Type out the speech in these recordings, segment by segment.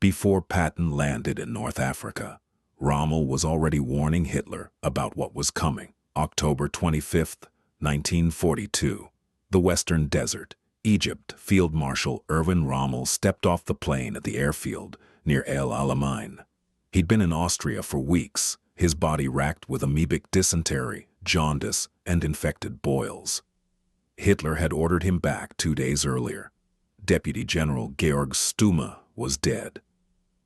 Before Patton landed in North Africa, Rommel was already warning Hitler about what was coming. October 25, 1942. The Western Desert, Egypt. Field Marshal Erwin Rommel stepped off the plane at the airfield near El Alamein. He'd been in Austria for weeks, his body racked with amoebic dysentery, jaundice, and infected boils. Hitler had ordered him back 2 days earlier. Deputy General Georg Stumme was dead.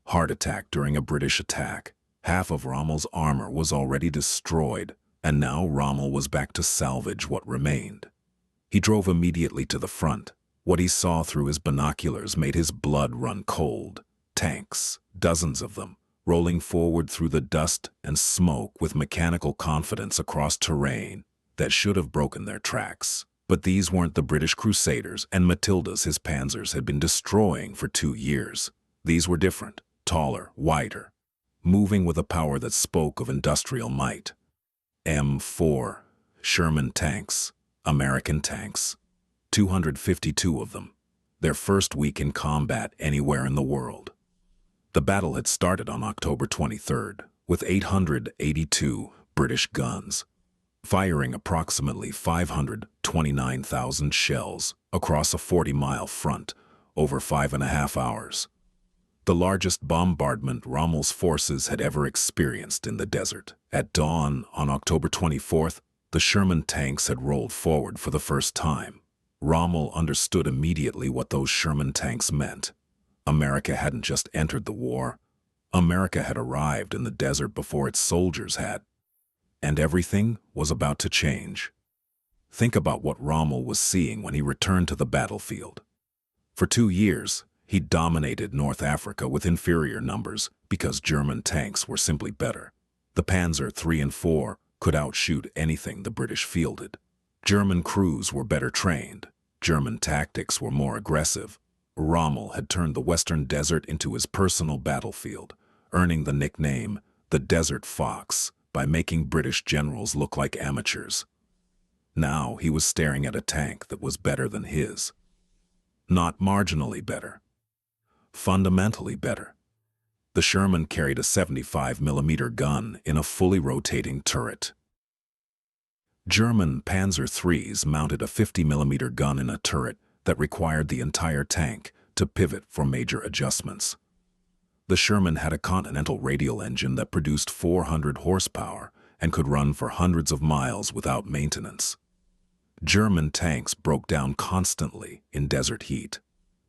Heart attack during a British attack. Half of Rommel's armor was already destroyed, and now Rommel was back to salvage what remained. He drove immediately to the front. What he saw through his binoculars made his blood run cold. Tanks, dozens of them, rolling forward through the dust and smoke with mechanical confidence across terrain that should have broken their tracks. But these weren't the British Crusaders and Matildas his panzers had been destroying for 2 years. These were different, taller, wider, moving with a power that spoke of industrial might. M4, Sherman tanks, American tanks, 252 of them, their first week in combat anywhere in the world. The battle had started on October 23rd, with 882 British guns, firing approximately 529,000 shells across a 40-mile front over 5.5 hours. The largest bombardment Rommel's forces had ever experienced in the desert. At dawn on October 24th, the Sherman tanks had rolled forward for the first time. Rommel understood immediately what those Sherman tanks meant. America hadn't just entered the war. America had arrived in the desert before its soldiers had. And everything was about to change. Think about what Rommel was seeing when he returned to the battlefield. For 2 years, he dominated North Africa with inferior numbers because German tanks were simply better. The Panzer III and IV could outshoot anything the British fielded. German crews were better trained. German tactics were more aggressive. Rommel had turned the Western Desert into his personal battlefield, earning the nickname the Desert Fox by making British generals look like amateurs. Now he was staring at a tank that was better than his. Not marginally better. Fundamentally better. The Sherman carried a 75mm gun in a fully rotating turret. German Panzer IIIs mounted a 50mm gun in a turret that required the entire tank to pivot for major adjustments. The Sherman had a Continental radial engine that produced 400 horsepower and could run for hundreds of miles without maintenance. German tanks broke down constantly in desert heat.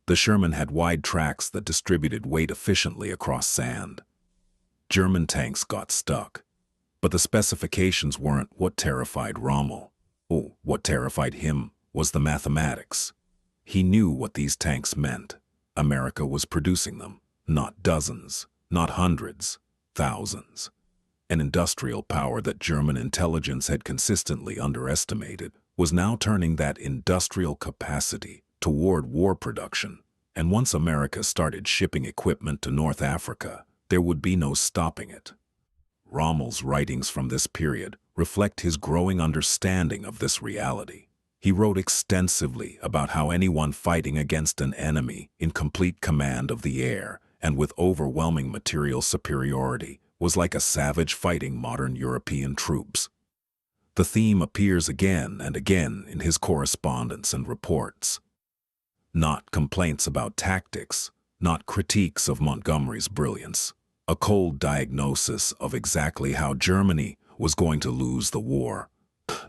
The Sherman had wide tracks that distributed weight efficiently across sand. German tanks got stuck. But the specifications weren't what terrified Rommel. What terrified him was the mathematics. He knew what these tanks meant. America was producing them. Not dozens, not hundreds, thousands. An industrial power that German intelligence had consistently underestimated was now turning that industrial capacity toward war production. And once America started shipping equipment to North Africa, there would be no stopping it. Rommel's writings from this period reflect his growing understanding of this reality. He wrote extensively about how anyone fighting against an enemy in complete command of the air and with overwhelming material superiority was like a savage fighting modern European troops. The theme appears again and again in his correspondence and reports. Not complaints about tactics, not critiques of Montgomery's brilliance, a cold diagnosis of exactly how Germany was going to lose the war,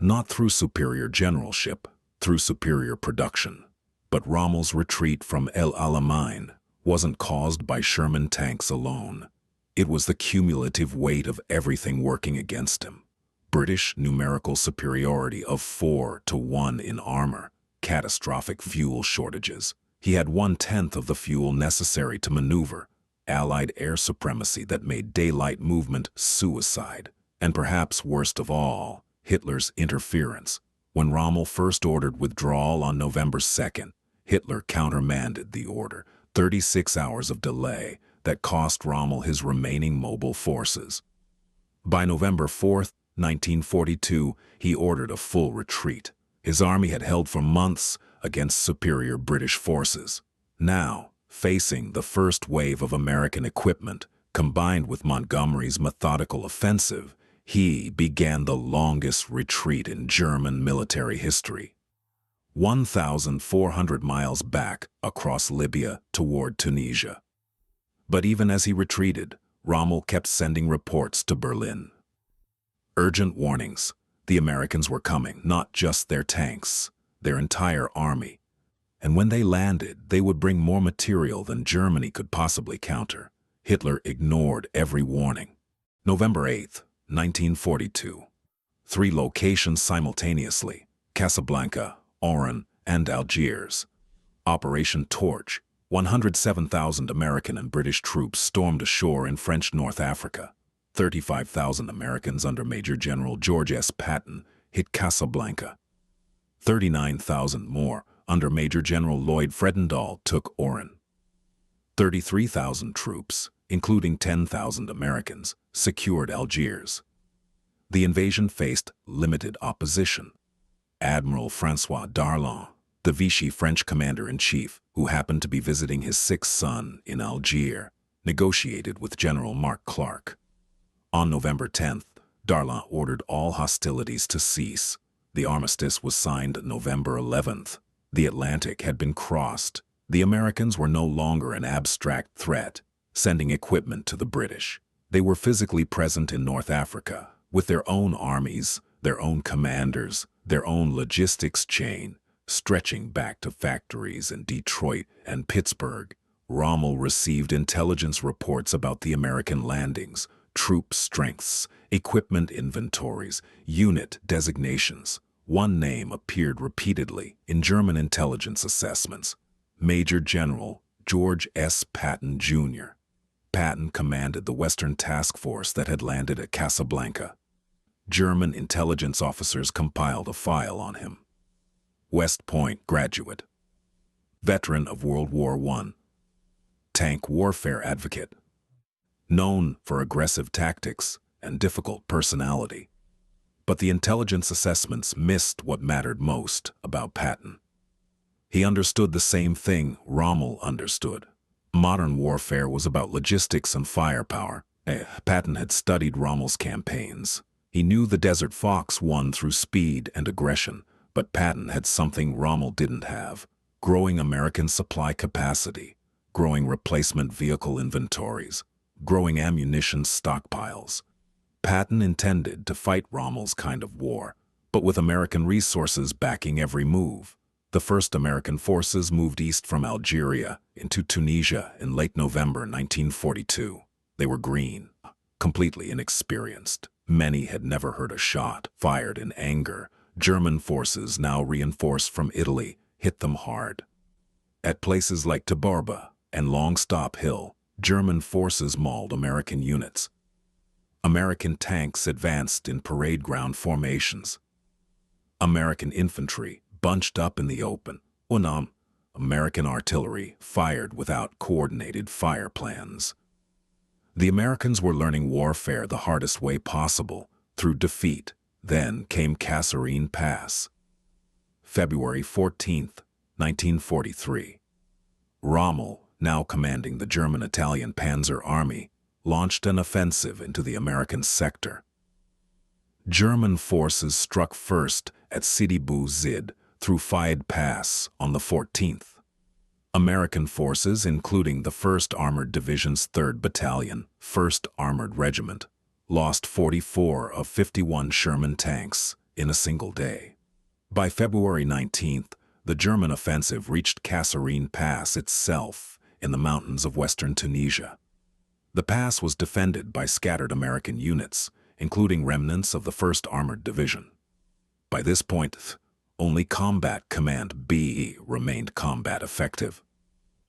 not through superior generalship, through superior production. But Rommel's retreat from El Alamein wasn't caused by Sherman tanks alone. It was the cumulative weight of everything working against him. British numerical superiority of 4-1 in armor, catastrophic fuel shortages. He had 1/10 of the fuel necessary to maneuver, Allied air supremacy that made daylight movement suicide, and perhaps worst of all, Hitler's interference. When Rommel first ordered withdrawal on November 2nd, Hitler countermanded the order, 36 hours of delay that cost Rommel his remaining mobile forces. By November 4th, 1942, he ordered a full retreat. His army had held for months against superior British forces. Now, Facing the first wave of American equipment, combined with Montgomery's methodical offensive, he began the longest retreat in German military history. 1,400 miles back across Libya toward Tunisia. But even as he retreated, Rommel kept sending reports to Berlin. Urgent warnings. The Americans were coming, not just their tanks, their entire army. And when they landed, they would bring more material than Germany could possibly counter. Hitler ignored every warning. November 8, 1942. 3 locations simultaneously: Casablanca, Oran, and Algiers. Operation Torch. 107,000 American and British troops stormed ashore in French North Africa. 35,000 Americans under Major General George S. Patton hit Casablanca. 39,000 more under Major General Lloyd Fredendall took Oran. 33,000 troops, including 10,000 Americans, secured Algiers. The invasion faced limited opposition. Admiral François Darlan, the Vichy French commander-in-chief, who happened to be visiting his 6th son in Algiers, negotiated with General Marc Clark. On November 10th, Darlan ordered all hostilities to cease. The armistice was signed November 11th. The Atlantic had been crossed. The Americans were no longer an abstract threat, sending equipment to the British. They were physically present in North Africa, with their own armies, their own commanders, their own logistics chain, stretching back to factories in Detroit and Pittsburgh. Rommel received intelligence reports about the American landings, troop strengths, equipment inventories, unit designations. One name appeared repeatedly in German intelligence assessments: Major General George S. Patton, Jr. Patton commanded the Western Task Force that had landed at Casablanca. German intelligence officers compiled a file on him. West Point graduate. Veteran of World War I. Tank warfare advocate. Known for aggressive tactics and difficult personality. But the intelligence assessments missed what mattered most about Patton. He understood the same thing Rommel understood. Modern warfare was about logistics and firepower. Patton had studied Rommel's campaigns. He knew the Desert Fox won through speed and aggression, but Patton had something Rommel didn't have: growing American supply capacity, growing replacement vehicle inventories, growing ammunition stockpiles. Patton intended to fight Rommel's kind of war, but with American resources backing every move. The first American forces moved east from Algeria into Tunisia in late November 1942. They were green, completely inexperienced. Many had never heard a shot fired in anger. German forces, now reinforced from Italy, hit them hard. At places like Tabarba and Long Stop Hill, German forces mauled American units. American tanks advanced in parade ground formations. American infantry bunched up in the open. American artillery fired without coordinated fire plans. The Americans were learning warfare the hardest way possible, through defeat. Then came Kasserine Pass. February 14, 1943. Rommel, now commanding the German-Italian Panzer Army, launched an offensive into the American sector. German forces struck first at Sidi Bou Zid through Faid Pass on the 14th. American forces, including the 1st Armored Division's 3rd Battalion, 1st Armored Regiment, lost 44 of 51 Sherman tanks in a single day. By February 19th, the German offensive reached Kasserine Pass itself in the mountains of western Tunisia. The pass was defended by scattered American units, including remnants of the 1st Armored Division. By this point, only Combat Command B remained combat effective.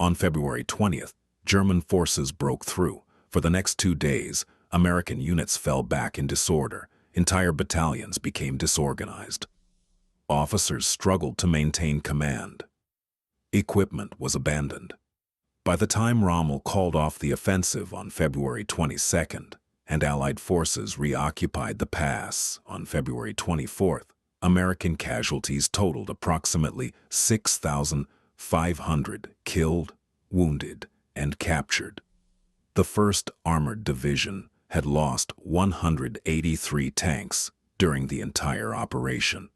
On February 20th, German forces broke through. For the next 2 days, American units fell back in disorder. Entire battalions became disorganized. Officers struggled to maintain command. Equipment was abandoned. By the time Rommel called off the offensive on February 22nd, and Allied forces reoccupied the pass on February 24th, American casualties totaled approximately 6,500 killed, wounded, and captured. The 1st Armored Division had lost 183 tanks during the entire operation.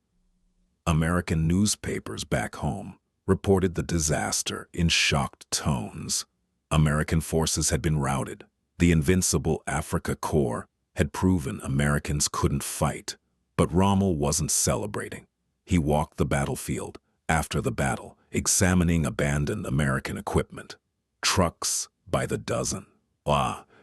American newspapers back home reported the disaster in shocked tones. American forces had been routed. The invincible Afrika Korps had proven Americans couldn't fight. But Rommel wasn't celebrating. He walked the battlefield after the battle, examining abandoned American equipment. Trucks by the dozen.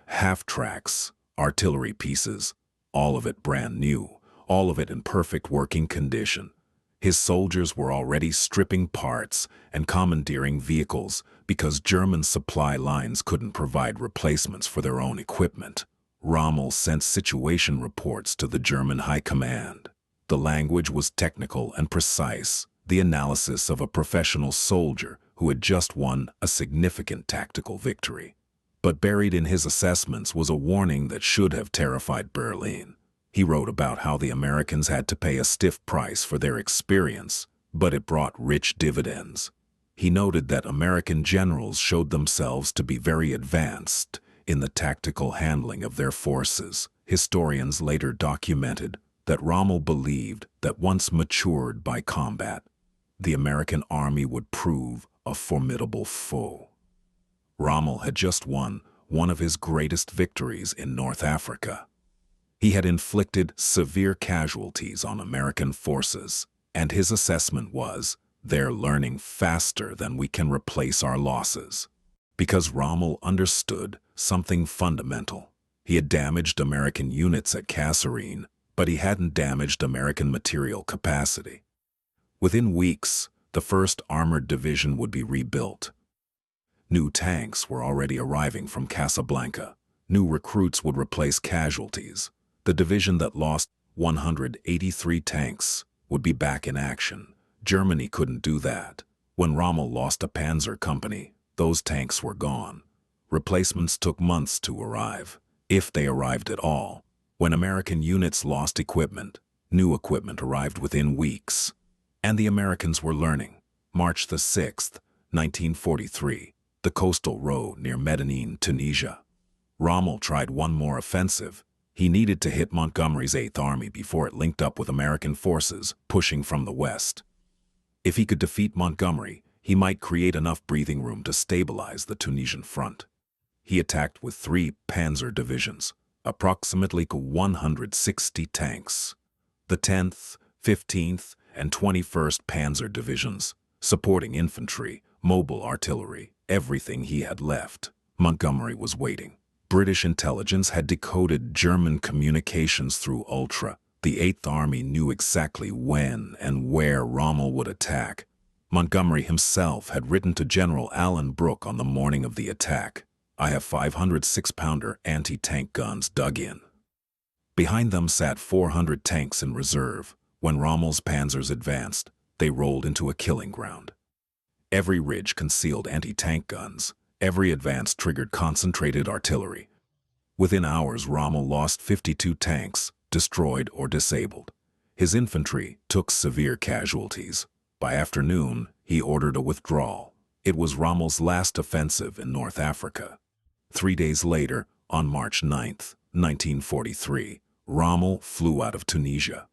Half-tracks, artillery pieces, all of it brand new, all of it in perfect working condition. His soldiers were already stripping parts and commandeering vehicles because German supply lines couldn't provide replacements for their own equipment. Rommel sent situation reports to the German High Command. The language was technical and precise, the analysis of a professional soldier who had just won a significant tactical victory. But buried in his assessments was a warning that should have terrified Berlin. He wrote about how the Americans had to pay a stiff price for their experience, but it brought rich dividends. He noted that American generals showed themselves to be very advanced in the tactical handling of their forces. Historians later documented that Rommel believed that once matured by combat, the American army would prove a formidable foe. Rommel had just won one of his greatest victories in North Africa. He had inflicted severe casualties on American forces, and his assessment was, they're learning faster than we can replace our losses. Because Rommel understood something fundamental. He had damaged American units at Kasserine, but he hadn't damaged American material capacity. Within weeks, the 1st Armored Division would be rebuilt. New tanks were already arriving from Casablanca. New recruits would replace casualties. The division that lost 183 tanks would be back in action. Germany couldn't do that. When Rommel lost a panzer company, those tanks were gone. Replacements took months to arrive, if they arrived at all. When American units lost equipment, new equipment arrived within weeks. And the Americans were learning. March the 6th, 1943, the coastal road near Medellin, Tunisia. Rommel tried one more offensive. He needed to hit Montgomery's 8th Army before it linked up with American forces pushing from the west. If he could defeat Montgomery, he might create enough breathing room to stabilize the Tunisian front. He attacked with 3 panzer divisions, approximately 160 tanks. The 10th, 15th, and 21st Panzer Divisions, supporting infantry, mobile artillery, everything he had left. Montgomery was waiting. British intelligence had decoded German communications through Ultra. The 8th Army knew exactly when and where Rommel would attack. Montgomery himself had written to General Alan Brooke on the morning of the attack, "I have 500 6-pounder anti-tank guns dug in." Behind them sat 400 tanks in reserve. When Rommel's panzers advanced, they rolled into a killing ground. Every ridge concealed anti-tank guns. Every advance triggered concentrated artillery. Within hours, Rommel lost 52 tanks, destroyed or disabled. His infantry took severe casualties. By afternoon, he ordered a withdrawal. It was Rommel's last offensive in North Africa. 3 days later, on March 9th, 1943, Rommel flew out of Tunisia.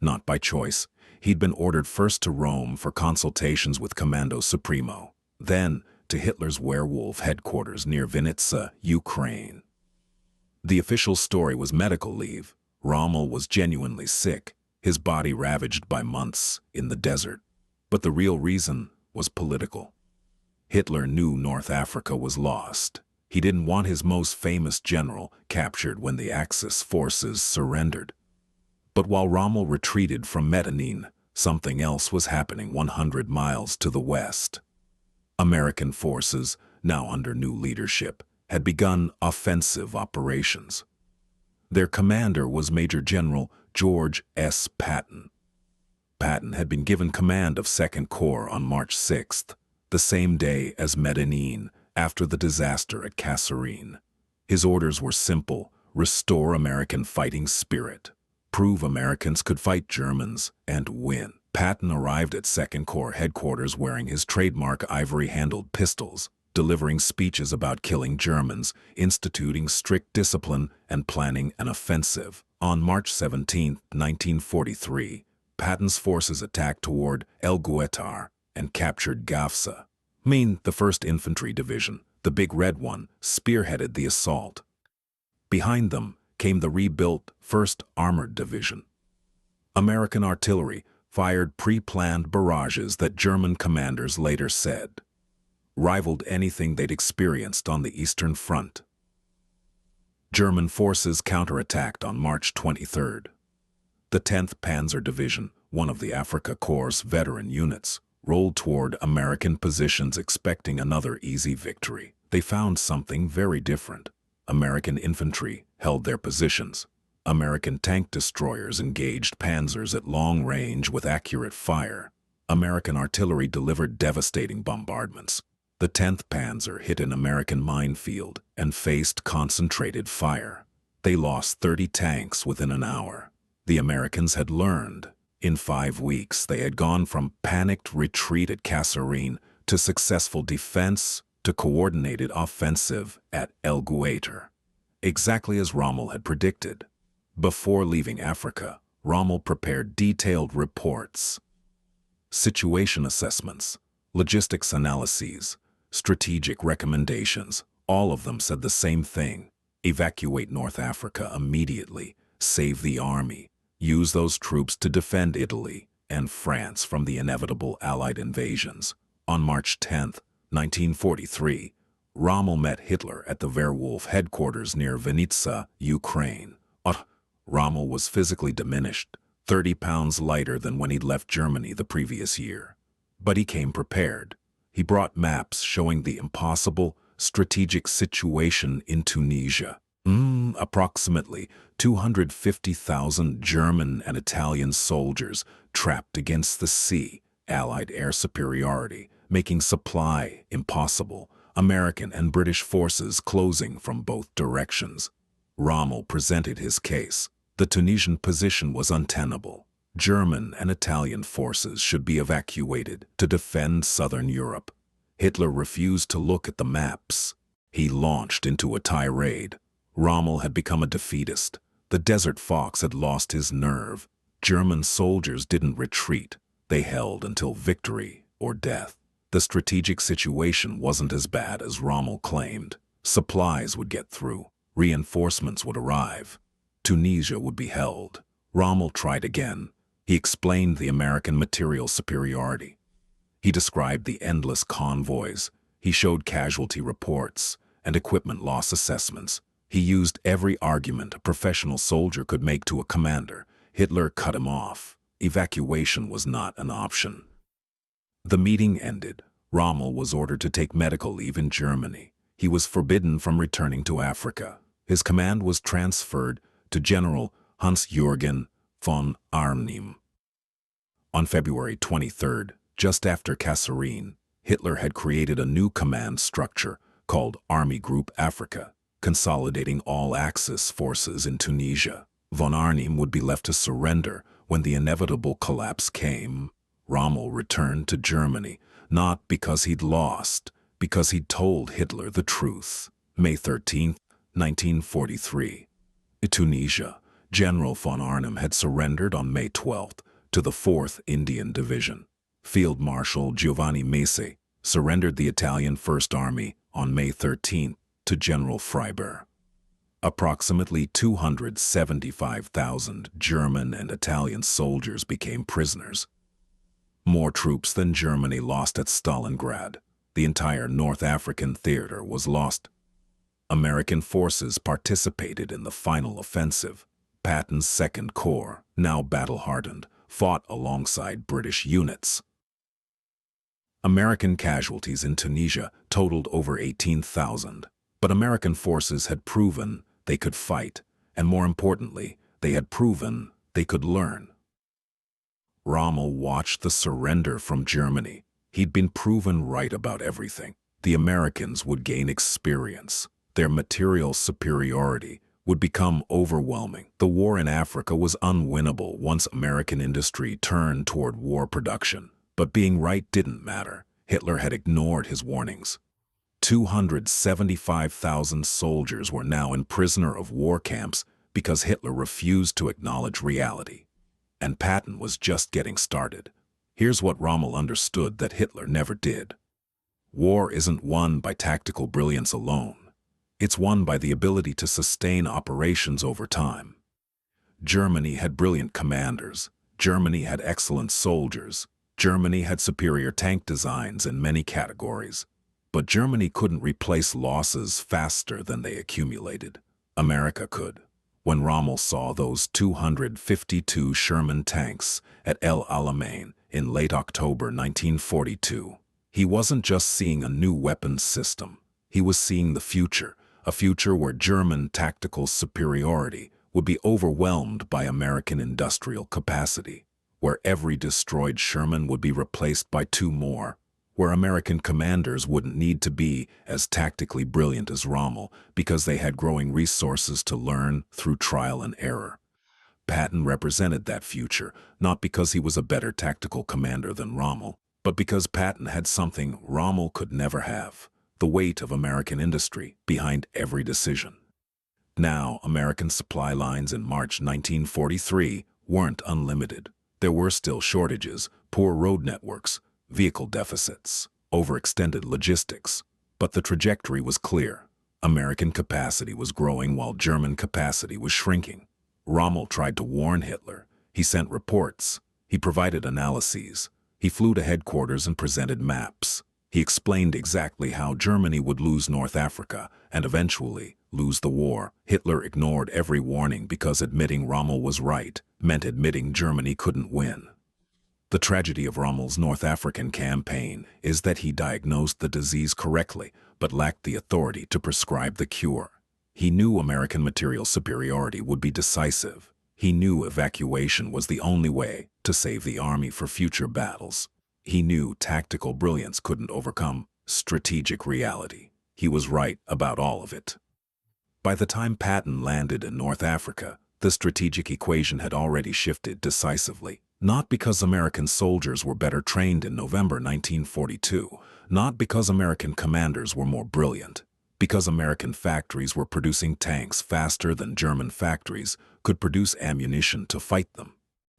Not by choice. He'd been ordered first to Rome for consultations with Commando Supremo, then to Hitler's werewolf headquarters near Vinnytsia, Ukraine. The official story was medical leave. Rommel was genuinely sick, his body ravaged by months in the desert. But the real reason was political. Hitler knew North Africa was lost. He didn't want his most famous general captured when the Axis forces surrendered. But while Rommel retreated from Medellin, something else was happening 100 miles to the west. American forces, now under new leadership, had begun offensive operations. Their commander was Major General George S. Patton. Patton had been given command of 2nd Corps on March 6th, the same day as Medellin, after the disaster at Kasserine. His orders were simple: restore American fighting spirit, prove Americans could fight Germans, and win. Patton arrived at 2nd Corps headquarters wearing his trademark ivory-handled pistols, delivering speeches about killing Germans, instituting strict discipline, and planning an offensive. On March 17, 1943, Patton's forces attacked toward El Guetar and captured Gafsa. The 1st Infantry Division, the Big Red One, spearheaded the assault. Behind them came the rebuilt 1st Armored Division. American artillery fired pre-planned barrages that German commanders later said rivaled anything they'd experienced on the Eastern Front. German forces counterattacked on March 23. The 10th Panzer Division, one of the Afrika Korps veteran units, rolled toward American positions expecting another easy victory. They found something very different. American infantry held their positions. American tank destroyers engaged panzers at long range with accurate fire. American artillery delivered devastating bombardments. The 10th Panzer hit an American minefield and faced concentrated fire. They lost 30 tanks within an hour. The Americans had learned. In 5 weeks, they had gone from panicked retreat at Kasserine to successful defense to coordinated offensive at El Guetar, exactly as Rommel had predicted. Before leaving Africa, Rommel prepared detailed reports, situation assessments, logistics analyses, strategic recommendations. All of them said the same thing: evacuate North Africa immediately, save the army, use those troops to defend Italy and France from the inevitable Allied invasions. On March 10, 1943, Rommel met Hitler at the Werwolf headquarters near Vinnytsia, Ukraine. Rommel was physically diminished, 30 pounds lighter than when he'd left Germany the previous year. But he came prepared. He brought maps showing the impossible strategic situation in Tunisia. Approximately 250,000 German and Italian soldiers trapped against the sea, Allied air superiority, making supply impossible, American and British forces closing from both directions. Rommel presented his case. The Tunisian position was untenable. German and Italian forces should be evacuated to defend southern Europe. Hitler refused to look at the maps. He launched into a tirade. Rommel had become a defeatist. The Desert Fox had lost his nerve. German soldiers didn't retreat. They held until victory or death. The strategic situation wasn't as bad as Rommel claimed. Supplies would get through. Reinforcements would arrive. Tunisia would be held. Rommel tried again. He explained the American material superiority. He described the endless convoys. He showed casualty reports and equipment loss assessments. He used every argument a professional soldier could make to a commander. Hitler cut him off. Evacuation was not an option. The meeting ended. Rommel was ordered to take medical leave in Germany. He was forbidden from returning to Africa. His command was transferred to General Hans-Jürgen von Arnim. On February 23rd, just after Kasserine, Hitler had created a new command structure called Army Group Africa, consolidating all Axis forces in Tunisia. Von Arnim would be left to surrender when the inevitable collapse came. Rommel returned to Germany, not because he'd lost, because he'd told Hitler the truth. May 13, 1943. In Tunisia, General von Arnim had surrendered on May 12th to the 4th Indian Division. Field Marshal Giovanni Mace surrendered the Italian First Army on May 13th to General Freiberg. Approximately 275,000 German and Italian soldiers became prisoners. More troops than Germany lost at Stalingrad. The entire North African theater was lost. American forces participated in the final offensive. Patton's Second Corps, now battle-hardened, fought alongside British units. American casualties in Tunisia totaled over 18,000, but American forces had proven they could fight, and more importantly, they had proven they could learn. Rommel watched the surrender from Germany. He'd been proven right about everything. The Americans would gain experience. Their material superiority would become overwhelming. The war in Africa was unwinnable once American industry turned toward war production. But being right didn't matter. Hitler had ignored his warnings. 275,000 soldiers were now in prisoner of war camps because Hitler refused to acknowledge reality. And Patton was just getting started. Here's what Rommel understood that Hitler never did. War isn't won by tactical brilliance alone. It's won by the ability to sustain operations over time. Germany had brilliant commanders. Germany had excellent soldiers. Germany had superior tank designs in many categories. But Germany couldn't replace losses faster than they accumulated. America could. When Rommel saw those 252 Sherman tanks at El Alamein in late October 1942, he wasn't just seeing a new weapons system. He was seeing the future, a future where German tactical superiority would be overwhelmed by American industrial capacity, where every destroyed Sherman would be replaced by 2 more, where American commanders wouldn't need to be as tactically brilliant as Rommel because they had growing resources to learn through trial and error. Patton represented that future, not because he was a better tactical commander than Rommel, but because Patton had something Rommel could never have: the weight of American industry behind every decision. Now, American supply lines in March 1943 weren't unlimited. There were still shortages, poor road networks, vehicle deficits, overextended logistics. But the trajectory was clear. American capacity was growing while German capacity was shrinking. Rommel tried to warn Hitler. He sent reports. He provided analyses. He flew to headquarters and presented maps. He explained exactly how Germany would lose North Africa and eventually lose the war. Hitler ignored every warning because admitting Rommel was right meant admitting Germany couldn't win. The tragedy of Rommel's North African campaign is that he diagnosed the disease correctly but lacked the authority to prescribe the cure. He knew American material superiority would be decisive. He knew evacuation was the only way to save the army for future battles. He knew tactical brilliance couldn't overcome strategic reality. He was right about all of it. By the time Patton landed in North Africa, the strategic equation had already shifted decisively. Not because American soldiers were better trained in November 1942, not because American commanders were more brilliant, because American factories were producing tanks faster than German factories could produce ammunition to fight them.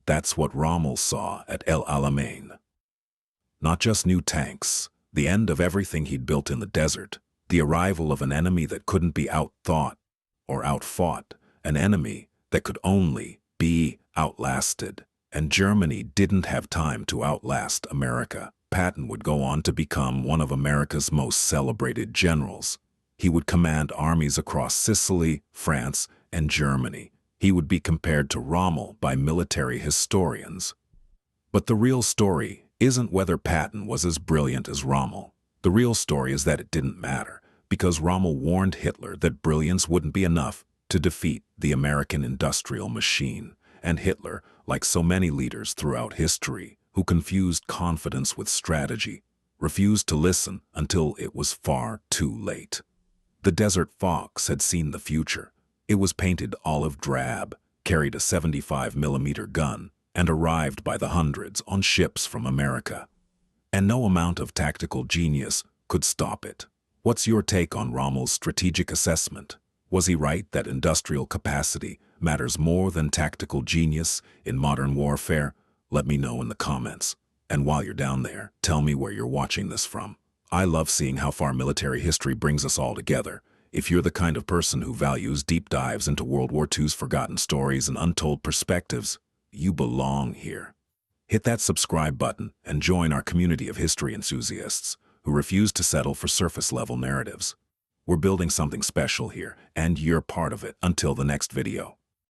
That's what Rommel saw at El Alamein. Not just new tanks, the end of everything he'd built in the desert, the arrival of an enemy that couldn't be outthought or outfought, an enemy that could only be outlasted. And Germany didn't have time to outlast America. Patton would go on to become one of America's most celebrated generals. He would command armies across Sicily, France, and Germany. He would be compared to Rommel by military historians. But the real story isn't whether Patton was as brilliant as Rommel. The real story is that it didn't matter, because Rommel warned Hitler that brilliance wouldn't be enough to defeat the American industrial machine. And Hitler, like so many leaders throughout history who confused confidence with strategy, refused to listen until it was far too late. The Desert Fox had seen the future. It was painted olive drab, carried a 75mm gun, and arrived by the hundreds on ships from America. And no amount of tactical genius could stop it. What's your take on Rommel's strategic assessment? Was he right that industrial capacity matters more than tactical genius in modern warfare? Let me know in the comments. And while you're down there, tell me where you're watching this from. I love seeing how far military history brings us all together. If you're the kind of person who values deep dives into World War II's forgotten stories and untold perspectives, you belong here. Hit that subscribe button and join our community of history enthusiasts who refuse to settle for surface-level narratives. We're building something special here, and you're part of it. Until the next video.